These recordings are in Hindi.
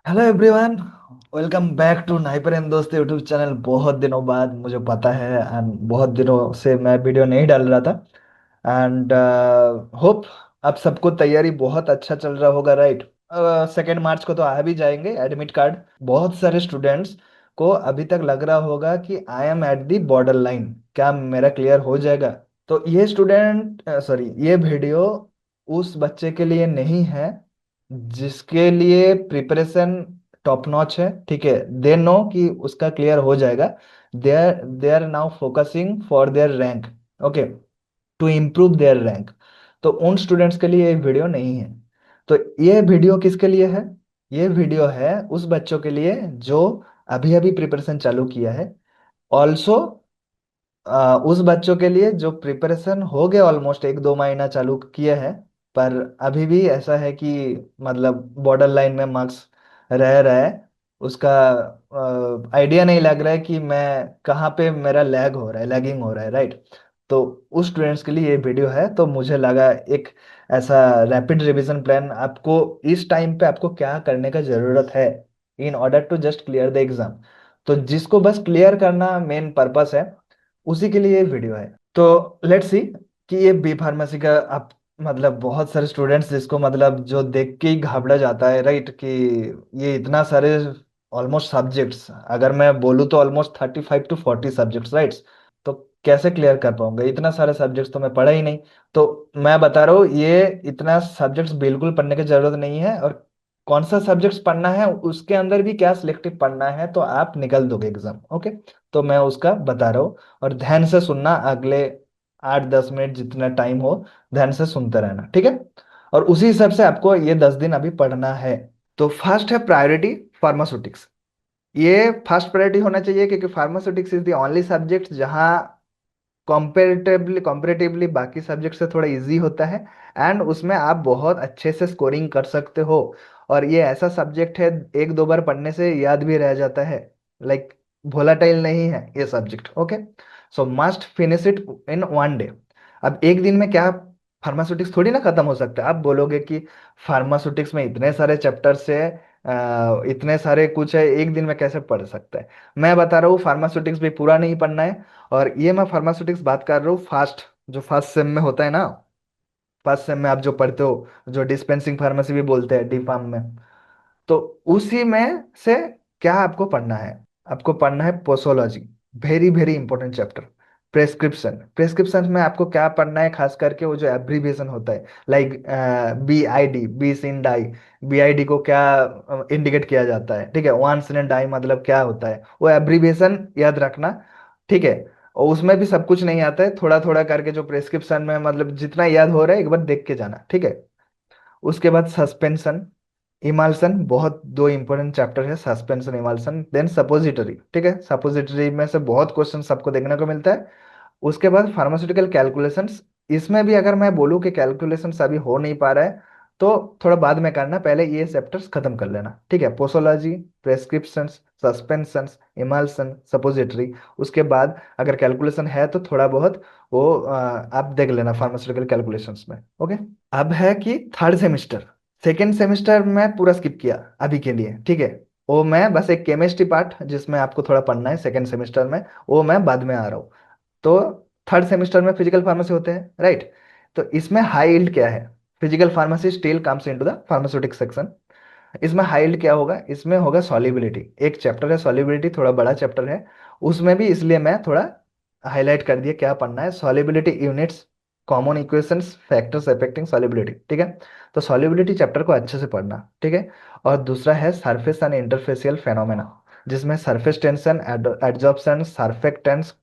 Hello everyone. Welcome back to NIPER and दोस्त यूट्यूब चैनल। बहुत दिनों बाद मुझे पता है एंड बहुत दिनों से मैं वीडियो नहीं डाल रहा था एंड होप आप सबको तैयारी बहुत अच्छा चल रहा होगा, राइट। 2 मार्च को तो आ भी जाएंगे एडमिट कार्ड। बहुत सारे स्टूडेंट्स को अभी तक लग रहा होगा कि I am at the border line, क्या मेरा क्लियर हो जाएगा। तो ये स्टूडेंट सॉरी ये वीडियो उस बच्चे के लिए नहीं है जिसके लिए प्रिपरेशन टॉप नॉच है, ठीक है। दे नो कि उसका क्लियर हो जाएगा। They are now focusing for their rank, okay, to improve their rank. तो उन स्टूडेंट्स के लिए ये वीडियो नहीं है। तो ये वीडियो किसके लिए है? ये वीडियो है उस बच्चों के लिए जो अभी अभी प्रिपरेशन चालू किया है। ऑल्सो उस बच्चों के लिए जो प्रिपरेशन हो गए, ऑलमोस्ट 1-2 महीना चालू किए हैं, पर अभी भी ऐसा है कि मतलब बॉर्डर लाइन में मार्क्स रह रहा है। उसका आइडिया नहीं लग रहा है कि मैं कहाँ पे मेरा लैग हो रहा है, लैगिंग हो रहा है, राइट। तो उस स्टूडेंट्स के लिए ये वीडियो है। तो मुझे लगा एक ऐसा रैपिड रिवीजन प्लान आपको इस टाइम पे आपको क्या करने का जरूरत है in order to just clear the exam. तो जिसको बस क्लियर करना मेन पर्पस है, उसी के लिए ये वीडियो है। तो लेट्स सी कि ये बी फार्मेसी का आप मतलब बहुत सारे स्टूडेंट्स जिसको मतलब जो देख के ही घबरा जाता है, राइट, कि ये इतना सारे ऑलमोस्ट सब्जेक्ट्स, अगर मैं बोलूँ तो ऑलमोस्ट 35 to 40 सब्जेक्ट्स, राइट। तो कैसे क्लियर कर पाऊंगा? इतना सारे सब्जेक्ट्स तो मैं पढ़ा ही नहीं। तो मैं बता रहा हूँ ये इतना सब्जेक्ट्स बिल्कुल पढ़ने की जरूरत नहीं है। और कौन सा सब्जेक्ट्स पढ़ना है उसके अंदर भी क्या सिलेक्टिव पढ़ना है तो आप निकल दोगे एग्जाम, ओके। तो मैं उसका बता रहा हूँ और ध्यान से सुनना। अगले 8-10 मिनट जितना टाइम हो ध्यान से सुनते रहना, ठीक है। और उसी हिसाब से आपको ये 10 दिन अभी पढ़ना है। तो फर्स्ट है प्रायोरिटी फार्मास्यूटिक्स। ये फर्स्ट प्रायोरिटी होना चाहिए क्योंकि pharmaceutics is the only subject जहाँ कंपेरेटिवली बाकी सब्जेक्ट से थोड़ा इजी होता है एंड उसमें आप बहुत अच्छे से स्कोरिंग कर सकते हो। और ये ऐसा सब्जेक्ट है 1-2 बार पढ़ने से याद भी रह जाता है। लाइक वोलाटाइल नहीं है ये subject, okay. So must finish it in 1 day. अब एक दिन में क्या फार्मास्यूटिक्स थोड़ी ना खत्म हो सकता है। आप बोलोगे कि फार्मास्यूटिक्स में इतने सारे चैप्टर्स है, इतने सारे कुछ है, एक दिन में कैसे पढ़ सकता है? मैं बता रहा हूँ फार्मास्यूटिक्स भी पूरा नहीं पढ़ना है। और ये मैं फार्मास्यूटिक्स बात कर रहा हूँ फास्ट, जो फर्स्ट सेम में होता है ना। फर्स्ट सेम में आप जो पढ़ते हो, जो डिस्पेंसिंग फार्मेसी भी बोलते हैं, डी फार्म में। तो उसी में से क्या आपको पढ़ना है? आपको पढ़ना है posology, very very important chapter. Prescription, prescription में आपको क्या पढ़ना है? खास करके वो जो एब्रीविएशन होता है, like BID, be seen die. BID को क्या इंडिकेट किया जाता है, ठीक है। वन सिन डाई मतलब क्या होता है, वो एब्रीविएशन याद रखना, ठीक है। और उसमें भी सब कुछ नहीं आता है, थोड़ा थोड़ा करके जो प्रेस्क्रिप्शन में मतलब जितना याद हो रहा है एक बार देख के जाना, ठीक है। उसके बाद सस्पेंशन, इमल्सन, बहुत दो इंपॉर्टेंट चैप्टर है, सस्पेंशन, इमल्सन, देन सपोजिटरी, ठीक है। सपोजिटरी में से बहुत क्वेश्चन सबको देखने को मिलता है। उसके बाद फार्मास्यूटिकल कैलकुलेशंस। इसमें भी अगर मैं बोलूँ कि कैलकुलेशंस अभी हो नहीं पा रहा है तो थोड़ा बाद में करना, पहले ये चैप्टर्स खत्म कर लेना, ठीक है। Posology, प्रेस्क्रिप्शंस, suspensions, emulsion, suppository. उसके बाद अगर कैलकुलेशन है तो थोड़ा बहुत वो आप देख लेना फार्मास्यूटिकल कैलकुलेशंस में, ओके। अब है कि थर्ड सेमेस्टर। सेकेंड सेमेस्टर में पूरा स्किप किया अभी के लिए, ठीक है। वो मैं बस एक केमिस्ट्री पार्ट जिसमें आपको थोड़ा पढ़ना है सेकेंड सेमेस्टर में, वो मैं बाद में आ रहा हूँ। तो थर्ड सेमेस्टर में फिजिकल फार्मेसी होते हैं, राइट। तो इसमें हाई यील्ड क्या है? Physical pharmacy still comes into the pharmaceutic section. इसमें हाई यील्ड क्या होगा? इसमें होगा सॉल्युबिलिटी। एक चैप्टर है सॉल्युबिलिटी, थोड़ा बड़ा चैप्टर है। उसमें भी इसलिए मैं थोड़ा हाईलाइट कर दिया क्या पढ़ना है। Solubility units, common equations, factors affecting solubility, ठीक है। तो सॉल्युबिलिटी चैप्टर को अच्छे से पढ़ना, ठीक है। और दूसरा है सरफेस एंड इंटरफेसियल फेनोमेना, जिसमें सरफेस टेंशन, एडजॉर्प्शन, सरफेक्टेंस,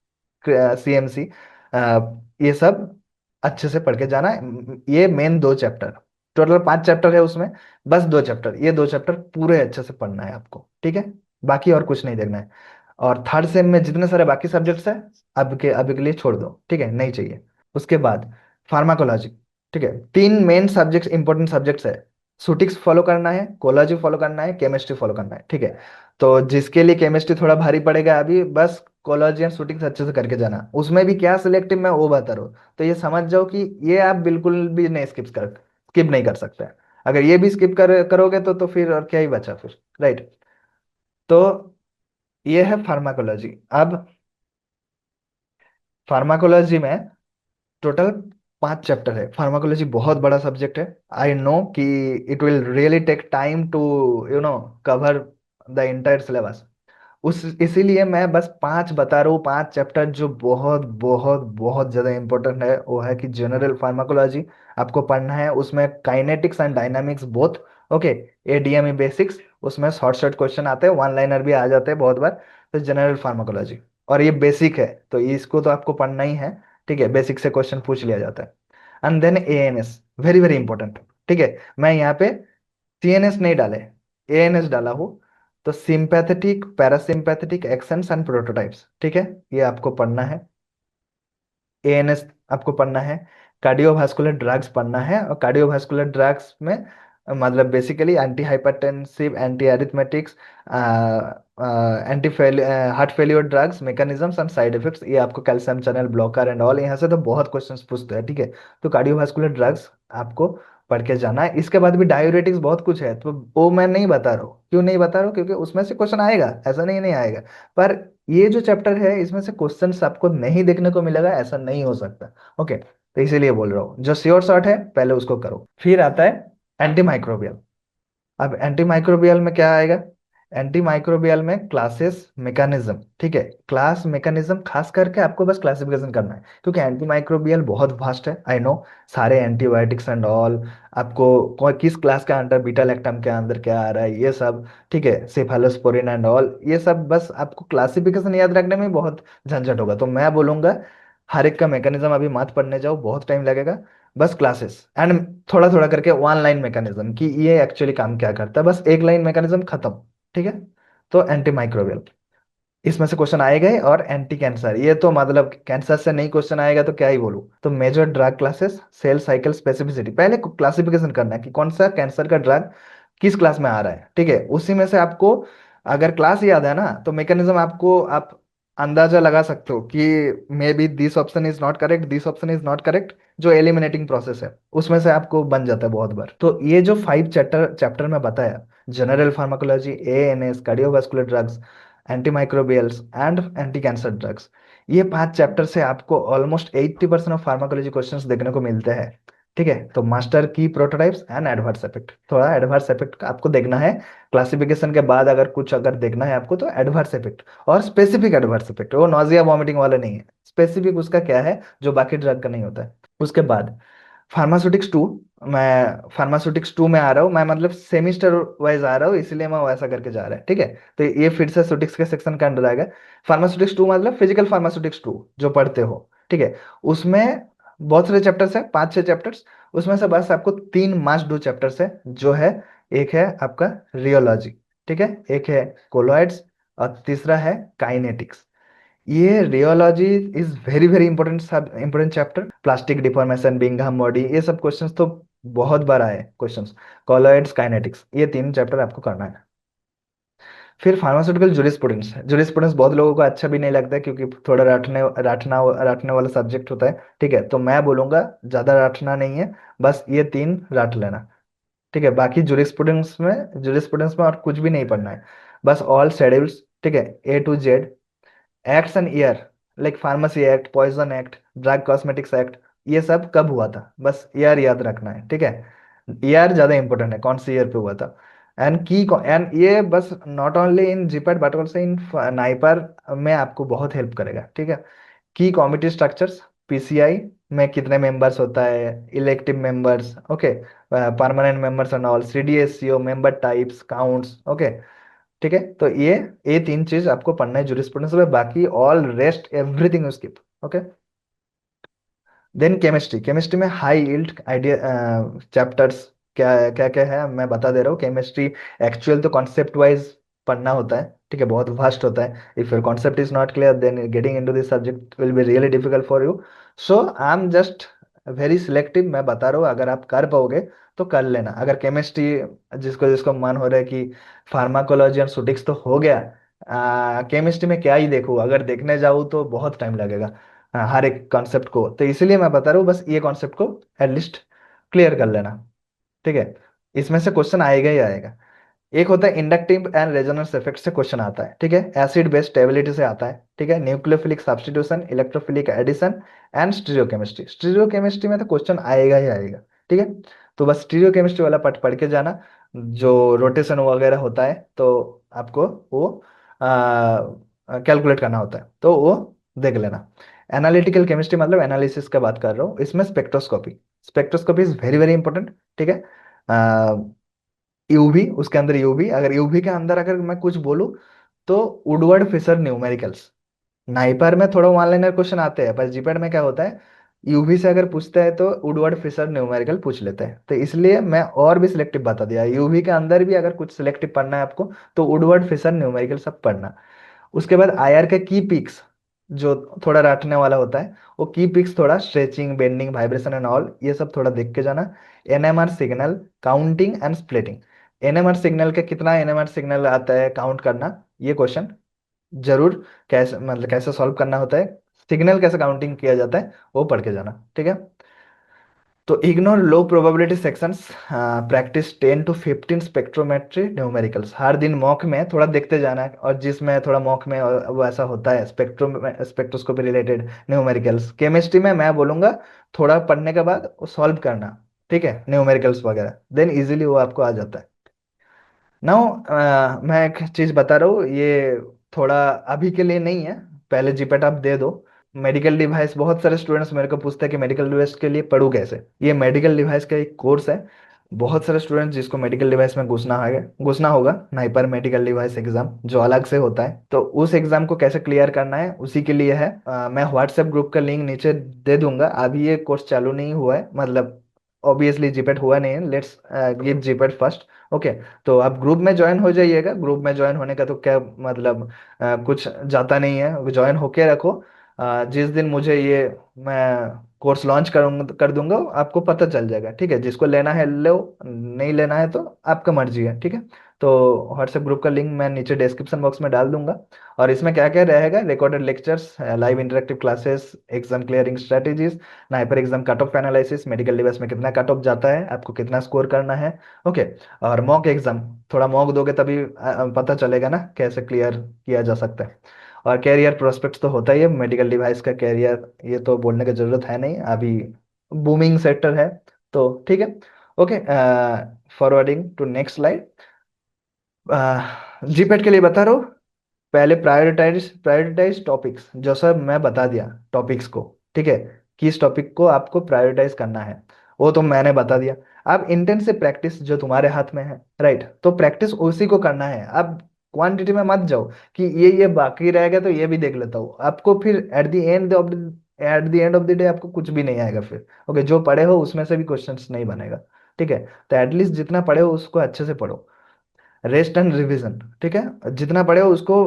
CMC, ये सब अच्छे से पढ़ के जाना। ये मेन 2 चैप्टर, टोटल 5 चैप्टर है उसमें, बस 2 चैप्टर, ये 2 चैप्टर पूरे अच्छे से पढ़ना है आपको, ठीक है। बाकी और कुछ नहीं देखना है। और थर्ड सेम में जितने सारे बाकी सब्जेक्ट्स हैं अभी के लिए छोड़ दो, ठीक है, नहीं चाहिए। उसके बाद फार्माकोलॉजी, ठीक है। 3 मेन सब्जेक्ट्स, इंपॉर्टेंट सब्जेक्ट्स है। सुटिक्स फॉलो करना है, कोलॉजी फॉलो करना है, केमिस्ट्री फॉलो करना है, ठीक है। तो जिसके लिए केमिस्ट्री थोड़ा भारी पड़ेगा अभी, बस कोलॉजी एंड सुटिक्स अच्छे से करके जाना। उसमें भी क्या सिलेक्टिव मैं वो बता रहा हूँ। तो ये समझ जाओ कि ये आप बिल्कुल भी नहीं स्किप नहीं कर सकते। अगर ये भी स्किप करोगे तो फिर और क्या ही बचा फिर, राइट। तो ये है फार्माकोलॉजी। अब फार्माकोलॉजी में टोटल 5 चैप्टर है। फार्माकोलॉजी बहुत बड़ा सब्जेक्ट है। आई नो कि it will really take time to cover the entire syllabus. उस इसीलिए मैं बस 5 बता रहा हूँ, 5 चैप्टर जो बहुत बहुत बहुत ज्यादा इंपॉर्टेंट है। वो है कि जनरल फार्माकोलॉजी आपको पढ़ना है, उसमें kinetics and dynamics both. Okay. ADME basics, उसमें शॉर्ट शॉर्ट क्वेश्चन आते हैं, वन लाइनर भी आ जाते हैं बहुत बार। तो जनरल फार्माकोलॉजी, और ये बेसिक है तो इसको तो आपको पढ़ना ही है। ठीक है, बेसिक से क्वेश्चन पूछ लिया जाता है। And then ANS, very very important. ठीक है, मैं यहाँ पे सीएनएस नहीं डाले, एएनएस डाला हूँ। तो sympathetic parasympathetic actions and prototypes, ठीक है, ये आपको पढ़ना है। एएनएस आपको पढ़ना है। कार्डियोवास्कुलर ड्रग्स पढ़ना है, और कार्डियोवास्कुलर ड्रग्स में मतलब basically anti hypertensive, anti arrhythmics, anti heart failure drugs, mechanisms and side effects, ये आपको calcium channel blocker and all, यहाँ से तो बहुत क्वेश्चंस पूछते हैं। ठीक है, तो कार्डियोवास्कुलर ड्रग्स आपको पढ़ के जाना है। इसके बाद भी डायूरेटिक्स बहुत कुछ है, तो वो मैं नहीं बता रहा हूँ। क्यों नहीं बता रहा हूँ? क्योंकि उसमें से क्वेश्चन आएगा, ऐसा नहीं नहीं आएगा। पर ये जो चैप्टर है इसमें से क्वेश्चंस आपको नहीं देखने को मिलेगा, ऐसा नहीं हो सकता। ओके, तो इसीलिए बोल रहा हूँ, जो श्योर शॉट है पहले उसको करो। फिर आता है एंटी माइक्रोबियल। अब एंटी माइक्रोबियल में क्या आएगा? एंटी माइक्रोबियल में क्लासेस मैकेनिज्म। ठीक है, क्लास मैकेनिज्म खास करके आपको बस क्लासिफिकेशन करना है, क्योंकि एंटी माइक्रोबियल बहुत वास्ट है, आई नो। सारे एंटीबायोटिक्स एंड ऑल, आपको किस क्लास के अंडर, बीटा लैक्टम के अंदर क्या आ रहा है, ये सब। ठीक है, सेफालोस्पोरिन एंड ऑल, ये सब बस आपको क्लासिफिकेशन याद रखने में बहुत झंझट होगा। तो मैं बोलूंगा हर एक का मैकेनिज्म अभी मत पढ़ने जाओ, बहुत टाइम लगेगा। बस क्लासेस एंड थोड़ा थोड़ा करके वन लाइन मैकेनिज्म कि ये एक्चुअली काम क्या करता है, बस एक लाइन मैकेनिज्म खत्म। ठीक है, तो एंटी माइक्रोबियल इसमें से क्वेश्चन आएगा ही। और एंटी कैंसर, ये तो मतलब कैंसर से नहीं क्वेश्चन आएगा तो क्या ही बोलूं। तो major drug classes, cell cycle specificity, पहले क्लासिफिकेशन करना है कि कौन सा कैंसर का ड्रग किस क्लास में आ रहा है। ठीक है, उसी में से आपको अगर क्लास याद है ना, तो मैकेनिज्म आपको आप अंदाजा लगा सकते हो कि may be this option is not correct, this option is not correct. जो एलिमिनेटिंग प्रोसेस है उसमें से आपको बन जाता है बहुत बार। तो ये जो 5 चैप्टर चैप्टर में बताया, general pharmacology, ANS, cardiovascular drugs, antimicrobials and anti cancer drugs, ये 5 चैप्टर से आपको ऑलमोस्ट 80% ऑफ फार्माकोलॉजी क्वेश्चंस देखने को मिलते हैं। ठीक है, तो मास्टर की प्रोटोटाइप्स एंड एडवर्स इफेक्ट, थोड़ा एडवर्स इफेक्ट आपको देखना है। क्लासिफिकेशन के बाद अगर कुछ अगर देखना है आपको, तो एडवर्स इफेक्ट और स्पेसिफिक एडवर्स इफेक्ट, वो नॉजिया वॉमिटिंग वाला नहीं है, स्पेसिफिक उसका क्या है जो बाकी ड्रग का नहीं होता है। उसके बाद फार्मास्यूटिक्स 2, मैं फार्मास्यूटिक्स 2 में आ रहा हूँ, मैं मतलब सेमिस्टर वाइज आ रहा हूँ, इसलिए मैं वैसा करके जा रहा है। ठीक है, तो ये फिर से सुटिक्स के सेक्शन का अंडर आएगा। फार्मास्यूटिक्स 2 मतलब फिजिकल फार्मास्यूटिक्स 2 जो पढ़ते हो। ठीक है, उसमें बहुत सारे चैप्टर्स है, 5-6 चैप्टर्स। उसमें से बस आपको 3 मस्ट डू चैप्टर्स है, जो है एक है आपका रियोलॉजी, ठीक है, एक है कोलॉइड्स, और तीसरा है काइनेटिक्स। ये rheology is very very important, सब important chapter. Plastic deformation, Bingham body, ये सब क्वेश्चंस तो बहुत बार आए क्वेश्चंस। कॉलॉइड्स, काइनेटिक्स, ये 3 चैप्टर आपको करना है। फिर फार्मास्यूटिकल जूरिस्प्रूडेंस, जूरिस्प्रूडेंस बहुत लोगों को अच्छा भी नहीं लगता है, क्योंकि थोड़ा रटने वाला सब्जेक्ट होता है। ठीक है, तो मैं बोलूंगा ज्यादा रटना नहीं है, बस ये 3 रट लेना। ठीक है, बाकी जूरिस्प्रूडेंस में और कुछ भी नहीं पढ़ना है, बस ऑल शेड्यूल्स। ठीक है, A to Z, acts and year, like pharmacy act, poison act, drug cosmetics act, ये सब कब हुआ था, बस ईयर याद रखना है। ठीक है, ईयर ज्यादा इंपॉर्टेंट है, कौन सी ईयर पे हुआ था। एंड की एंड ये बस not only in GPAT but also in NIPER में आपको बहुत हेल्प करेगा। ठीक है, की कॉमिटी स्ट्रक्चर्स, पीसीआई में कितने मेंबर्स होता है, elective members, okay, permanent members and all, CDSCO, member types, counts, okay. ठीक है, तो ये 3 चीज आपको पढ़ना है जूरिस्प्रूडेंस में, बाकी all rest everything skip. Okay. Then chemistry, chemistry में हाई यील्ड आइडिया चैप्टर्स क्या क्या क्या है मैं बता दे रहा हूँ। केमिस्ट्री एक्चुअल तो कॉन्सेप्ट वाइज पढ़ना होता है। ठीक है, बहुत वास्ट होता है। If your concept is not clear, then getting into this subject will be really difficult for you. So I am just very selective, मैं बता रहा हूँ, अगर आप कर पाओगे तो कर लेना। अगर केमिस्ट्री जिसको जिसको मन हो रहा है कि फार्माकोलॉजी और सुटिक्स तो हो गया, केमिस्ट्री में क्या ही देखूँ, अगर देखने जाऊँ तो बहुत टाइम लगेगा हर एक कॉन्सेप्ट को। तो इसीलिए मैं बता रहा हूँ, बस ये कॉन्सेप्ट को एटलीस्ट क्लियर कर लेना। ठीक है, इसमें से क्वेश्चन आएगा ही आएगा। एक होता है इंडक्टिव एंड रेजोनेंस इफेक्ट से क्वेश्चन आता है, ठीक है। एसिड बेस स्टेबिलिटी से आता है, ठीक है। Nucleophilic substitution, electrophilic addition and stereochemistry. Stereochemistry में तो क्वेश्चन आएगा ही आएगा, ठीक है। तो बस स्टीरियोकेमिस्ट्री वाला पार्ट पढ़ के जाना, जो रोटेशन वगैरह होता है तो आपको वो कैलकुलेट करना होता है, तो वो देख लेना। एनालिटिकल केमिस्ट्री मतलब एनालिसिस का बात कर रहा हूँ, इसमें spectroscopy. Spectroscopy is very very important, ठीक है। यूवी, उसके अंदर यूवी, अगर यूवी के अंदर अगर मैं कुछ बोलूं तो वुडवर्ड फिशर न्यूमेरिकल्स। नाइपर में थोड़ा वन लाइनर क्वेश्चन आते हैं, पर जीपैट में क्या होता है, यूवी से अगर पूछते हैं तो वुडवर्ड फिशर न्यूमेरिकल पूछ लेते हैं, तो इसलिए मैं और भी सिलेक्टिव बता दिया। यूवी के अंदर भी अगर कुछ सिलेक्टिव पढ़ना है आपको तो वुडवर्ड फिशर न्यूमेरिकल सब पढ़ना। उसके बाद आईआर के की पिक्स, जो थोड़ा रटने वाला होता है, वो की पिक्स थोड़ा stretching, bending, vibration and all ये सब थोड़ा देख के जाना। NMR signal, counting and splitting. NMR signal के कितना एनएमआर सिग्नल आता है काउंट करना, ये क्वेश्चन जरूर, कैसे मतलब कैसे सॉल्व करना होता है, सिग्नल कैसे काउंटिंग किया जाता है, वो पढ़ के जाना, ठीक है। तो ignore low probability sections, practice 10 to 15 spectrometry numericals. हर दिन मॉक में थोड़ा देखते जाना है, और जिसमें थोड़ा मॉक में वो ऐसा होता है स्पेक्ट्रोस्कोपी रिलेटेड न्यूमेरिकल्स। केमिस्ट्री में मैं बोलूंगा थोड़ा पढ़ने के बाद वो सॉल्व करना, ठीक है, न्यूमेरिकल्स वगैरह, देन इजीली वो आपको आ जाता है। नाउ मैं एक चीज बता रहा हूँ, ये थोड़ा अभी के लिए नहीं है, पहले जीपेट आप दे दो। मेडिकल डिवाइस, बहुत सारे स्टूडेंट्स मेरे को पूछते हैं कि मेडिकल डिवाइस के लिए पढ़ूँ कैसे। ये मेडिकल डिवाइस का एक कोर्स है। बहुत सारे स्टूडेंट्स जिसको मेडिकल डिवाइस में घुसना होगा, नाइपर मेडिकल डिवाइस एग्जाम जो अलग से होता है, तो उस एग्जाम को कैसे क्लियर करना है उसी के लिए है। मैं व्हाट्सएप ग्रुप का लिंक नीचे दे दूंगा। अभी ये कोर्स चालू नहीं हुआ है, मतलब ऑब्वियसली जीपेट हुआ नहीं है, let's give GPAT first. Okay, तो आप ग्रुप में ज्वाइन हो जाइएगा। ग्रुप में ज्वाइन होने का तो क्या मतलब, कुछ जाता नहीं है, ज्वाइन होके रखो। जिस दिन मुझे ये मैं कोर्स लॉन्च कर दूंगा आपको पता चल जाएगा, ठीक है। जिसको लेना है लो, नहीं लेना है तो आपका मर्जी है, ठीक है। तो व्हाट्सएप ग्रुप का लिंक मैं नीचे डिस्क्रिप्शन बॉक्स में डाल दूंगा। और इसमें क्या क्या रहेगा, recorded lectures, live interactive classes, exam clearing strategies, NIPER exam cut off analysis, medical device में कितना कट ऑफ जाता है, आपको कितना स्कोर करना है। ओके, और मॉक एग्जाम, थोड़ा मॉक दोगे तभी पता चलेगा ना कैसे क्लियर किया जा सकता है। और कैरियर प्रोस्पेक्ट्स तो होता ही है मेडिकल डिवाइस का कैरियर, ये तो बोलने की जरूरत है नहीं, अभी बूमिंग सेक्टर है, तो ठीक है। Okay, forwarding to next slide. GPAT के लिए बता रहा हूँ, पहले प्रायोरिटाइज टॉपिक्स, जो सब मैं बता दिया टॉपिक्स को, ठीक है। किस टॉपिक को आपको प्रायोरिटाइज करना है वो तो मैंने बता दिया। अब इंटेंस से प्रैक्टिस जो तुम्हारे हाथ में है, राइट, तो प्रैक्टिस उसी को करना है। अब क्वांटिटी में मत जाओ कि ये बाकी रहेगा तो ये भी देख लेता हूँ, आपको फिर at the end of the day आपको कुछ भी नहीं आएगा फिर। ओके, जो पढ़े हो उसमें से भी क्वेश्चंस नहीं बनेगा, ठीक है। तो एटलीस्ट जितना पढ़े हो उसको अच्छे से पढ़ो। रेस्ट एंड रिवीजन, ठीक है, जितना पढ़े हो उसको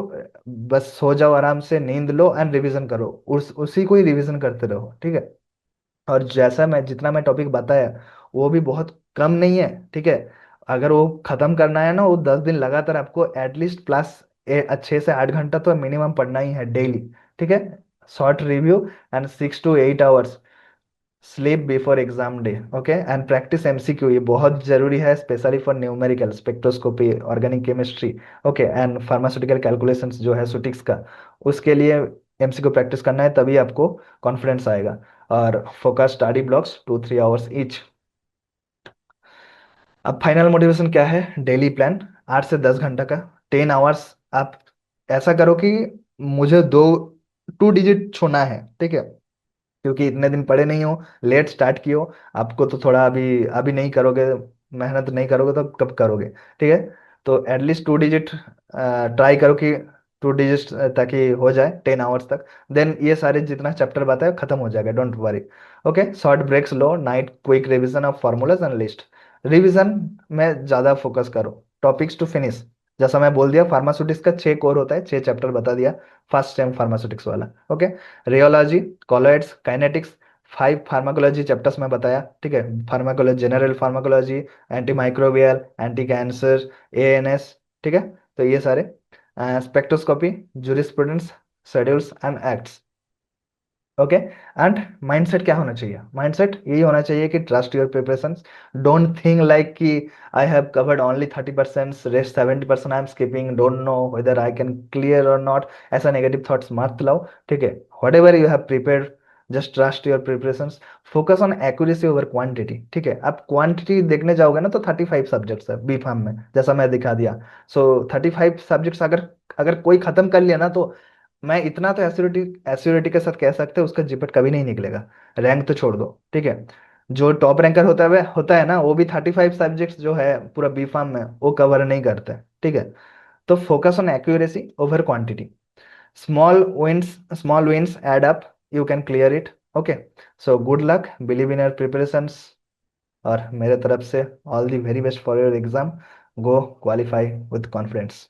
बस सो जाओ आराम से, नींद लो एंड रिवीजन करो, उसी को ही रिवीजन करते रहो, ठीक है। और जैसा मैं जितना मैं टॉपिक बताया वो भी बहुत कम नहीं है, ठीक है। अगर वो खत्म करना है ना, वो 10 दिन लगातार आपको एटलीस्ट प्लस 6 से 8 घंटा तो मिनिमम पढ़ना ही है डेली, ठीक है। Short review and 6 to 8 hours sleep before exam day. Okay, and practice MCQ, ये बहुत जरूरी है, specially for numerical, spectroscopy, organic chemistry, okay, and pharmaceutical calculations जो है सुटिक्स का, उसके लिए एमसीक्यू प्रैक्टिस करना है, तभी आपको कॉन्फिडेंस आएगा। और focus study blocks 2-3 hours each. अब फाइनल मोटिवेशन क्या है, डेली प्लान 8 से 10 घंटा का, 10 आवर्स। आप ऐसा करो कि मुझे 2 डिजिट छूना है, ठीक है, क्योंकि इतने दिन पढ़े नहीं हो, लेट स्टार्ट किए हो, आपको तो थोड़ा अभी अभी नहीं करोगे, मेहनत नहीं करोगे तो कब करोगे, ठीक है। तो एटलीस्ट 2 डिजिट ट्राई करो कि 2 डिजिट ताकि हो जाए 10 आवर्स तक। देन ये सारे जितना चैप्टर बताया खत्म हो जाएगा, don't worry. Okay, short breaks लो, night quick revision of formulas and list. Revision में ज़्यादा फोकस करो, टॉपिक्स टू फिनिश। जैसा मैं बोल दिया, फार्मास्यूटिक्स का 6 कोर होता है, 6 चैप्टर बता दिया, फर्स्ट टाइम फार्मास्यूटिक्स वाला। Okay, rheology, colloids, kinetics, 5 pharmacology chapters में बताया, ठीक है। Pharmacology, general pharmacology, anti microbial, anti cancer, ANS, ठीक है। तो ये सारे, spectroscopy, jurisprudence, schedules and acts. Okay. And mindset क्या होना चाहिए? माइंडसेट यही होना चाहिए कि trust your preparations. Don't think like कि I have covered only 30%, rest 70% I am skipping, don't know whether I can clear और नॉट। ऐसा नेगेटिव थॉट्स मत लाओ, ठीक है? What ever you have prepared, just trust your preparations. Focus on accuracy over quantity, ठीक है? आप क्वांटिटी देखने जाओगे ना तो 35 सब्जेक्ट्स है बी फार्म में, जैसा मैं दिखा दिया। सो 35 सब्जेक्ट्स अगर अगर कोई खत्म कर लिया ना, तो मैं इतना तो एश्योरिटी एश्योरिटी के साथ कह सकते हैं उसका जीपीएट कभी नहीं निकलेगा। रैंक तो छोड़ दो, ठीक है? जो टॉप रैंकर होता है ना, वो भी 35 सब्जेक्ट्स जो है पूरा बी फार्म में वो कवर नहीं करते, ठीक है? तो focus on accuracy over quantity. Small wins add up, you can clear it. Okay. So good luck, believe in your preparations, और मेरे तरफ से all the very best for your exam. Go qualify with confidence.